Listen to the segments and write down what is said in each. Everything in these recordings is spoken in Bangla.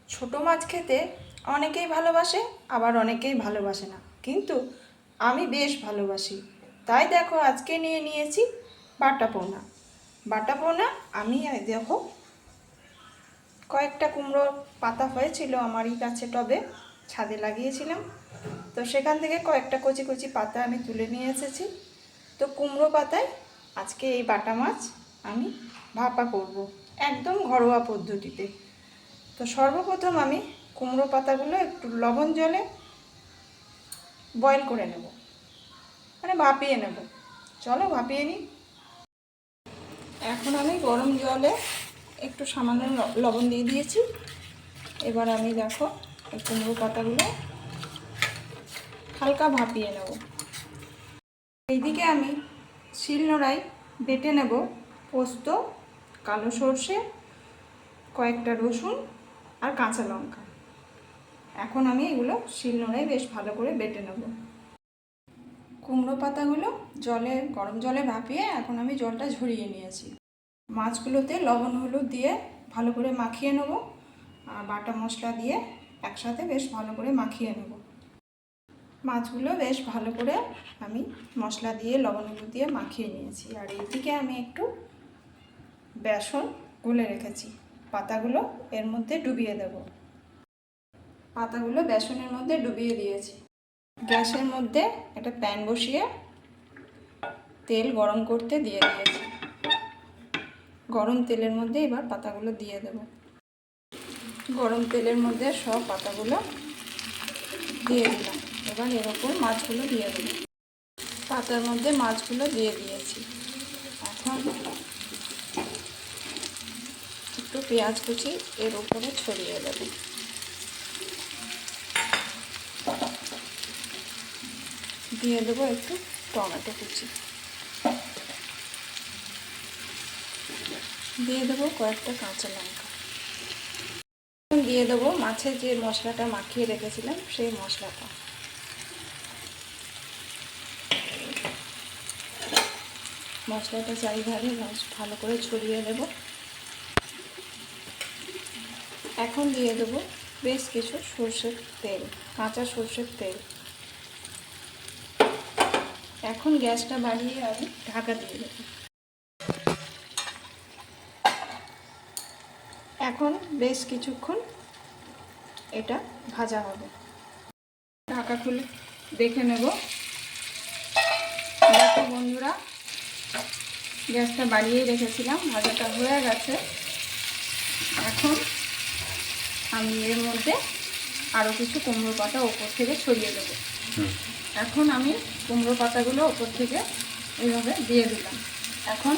ছোট মাছ খেতে অনেকেই ভালোবাসে, আবার অনেকেই ভালোবাসে না, কিন্তু আমি বেশ ভালোবাসি। তাই দেখো আজকে নিয়েছি বাটা পোনা। বাটা পোনা আমি দেখো কয়েকটা কুমড়োর পাতা হয়েছিল আমারই গাছে, টবে ছাদে লাগিয়েছিলাম। তো সেখান থেকে কয়েকটা কচি কচি পাতা আমি তুলে নিয়ে এসেছি। তো কুমড়ো পাতায় আজকে এই বাটা মাছ আমি ভাপা করব, একদম ঘরোয়া পদ্ধতিতে। তো সর্বপ্রথম আমি কুমড়ো পাতাগুলো একটু লবণ জলে বয়েল করে নেব, মানে ভাপিয়ে নেব। চলো ভাপিয়ে নিই। এখন আমি গরম জলে একটু সামান্য লবণ দিয়ে দিয়েছি। এবার আমি দেখো এই কুমড়ো পাতাগুলো হালকা ভাপিয়ে নেব। এইদিকে আমি শিলনোড়ায় বেটে নেব পোস্ত, কালো সর্ষে, কয়েকটা রসুন আর কাঁচা লঙ্কা। এখন আমি এগুলো শিলনোড়ায় বেশ ভালো করে বেটে নেব। কুমড়ো পাতাগুলো গরম জলে ভাপিয়ে এখন আমি জলটা ঝরিয়ে নিয়েছি। মাছগুলোতে লবণ হলুদ দিয়ে ভালো করে মাখিয়ে নেব, আর বাটা মশলা দিয়ে একসাথে বেশ ভালো করে মাখিয়ে নেব। মাছগুলো বেশ ভালো করে আমি মশলা দিয়ে লবণ হলুদ দিয়ে মাখিয়ে নিয়েছি। আর এইদিকে আমি একটু বেসন গুলে রেখেছি, পাতাগুলো এর মধ্যে ডুবিয়ে দেব। পাতাগুলো বেসনের মধ্যে ডুবিয়ে দিয়েছি। গ্যাসের মধ্যে একটা প্যান বসিয়ে তেল গরম করতে দিয়ে দিয়েছি। গরম তেলের মধ্যে এবার পাতাগুলো দিয়ে দেব। গরম তেলের মধ্যে সব পাতাগুলো দিয়ে দিলাম। এবার এর ওপর মাছগুলো দিয়ে দেব। পাতার মধ্যে মাছগুলো দিয়ে দিয়েছি। এখন একটু পেঁয়াজ কুচি এর উপরে ছড়িয়ে দেব। দিয়ে দেবো একটু টমেটো কুচি, দিয়ে দেবো কয়েকটা কাঁচা লঙ্কা, দিয়ে দেবো মাছের যে মশলাটা মাখিয়ে রেখেছিলাম সেই মশলাটা। মশলাটা চারিধারে ভালো করে ছড়িয়ে দেব। এখন দিয়ে দেবো বেশ কিছু সর্ষের তেল, কাঁচা সর্ষের তেল। এখন গ্যাসটা বাড়িয়ে আমি ঢাকা দিয়ে দেবো। এখন বেশ কিছুক্ষণ এটা ভাজা হবে। ঢাকা খুলে দেখে নেব। দেখো বন্ধুরা, গ্যাসটা বাড়িয়ে রেখেছিলাম, ভাজাটা হয়ে গেছে। এখন আমি এর মধ্যে আরও কিছু কুমড়ো পাতা ওপর থেকে ছড়িয়ে দেবো। এখন আমি কুমড়ো পাতাগুলো ওপর থেকে এইভাবে দিয়ে দিলাম। এখন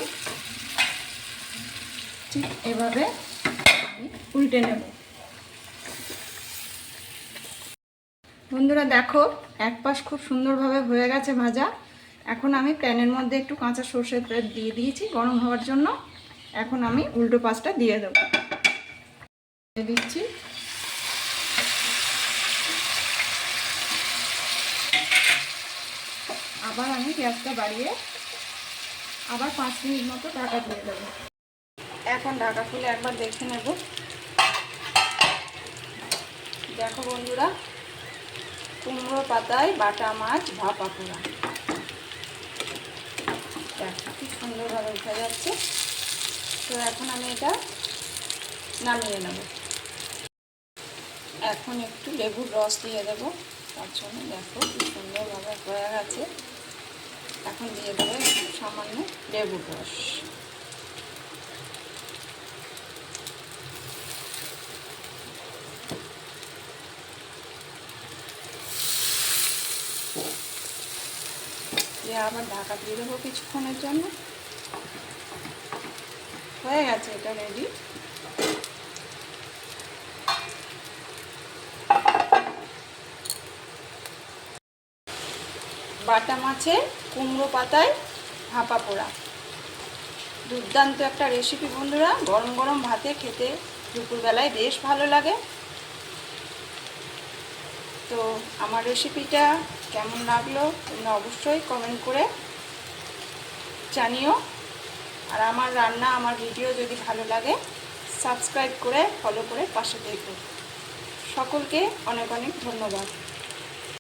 ঠিক এভাবে আমি উল্টে নেব। বন্ধুরা দেখো, এক পাশ খুব সুন্দরভাবে হয়ে গেছে ভাজা। এখন আমি প্যানের মধ্যে একটু কাঁচা সর্ষের তেল দিয়ে দিয়েছি গরম হওয়ার জন্য। এখন আমি উল্টো পাশটা দিয়ে দেবো। দিচ্ছি। আবার আমি গ্যাসটা বাড়িয়ে আবার 5 মিনিট মতো ঢাকা দিয়ে দেবো। এখন ঢাকা খুলে একবার দেখে নেব। দেখো বন্ধুরা, কুমড়ো পাতায় বাটা মাছ ভাপা পোড়া দেখো কি সুন্দরভাবে উঠে যাচ্ছে। তো এখন আমি এটা নামিয়ে নেব। এখন একটু লেবুর রস দিয়ে দেবো তার জন্য। দেখো কি সুন্দরভাবে হয়ে গেছে। এখন দিয়ে দেবো একটু সামান্য লেবুর রস। দিয়ে আবার ঢাকা দিয়ে দেবো কিছুক্ষণের জন্য। হয়ে গেছে এটা রেডি। বাটা মাছের কুমড়ো পাতায় ভাপা পোড়া দুর্দান্ত একটা রেসিপি বন্ধুরা। গরম গরম ভাতে খেতে দুপুরবেলায় বেশ ভালো লাগে। তো আমার রেসিপিটা কেমন লাগলো তোমরা অবশ্যই কমেন্ট করে জানিও। আর আমার রান্না, আমার ভিডিও যদি ভালো লাগে সাবস্ক্রাইব করে ফলো করে পাশে দেখো। সকলকে অনেক অনেক ধন্যবাদ।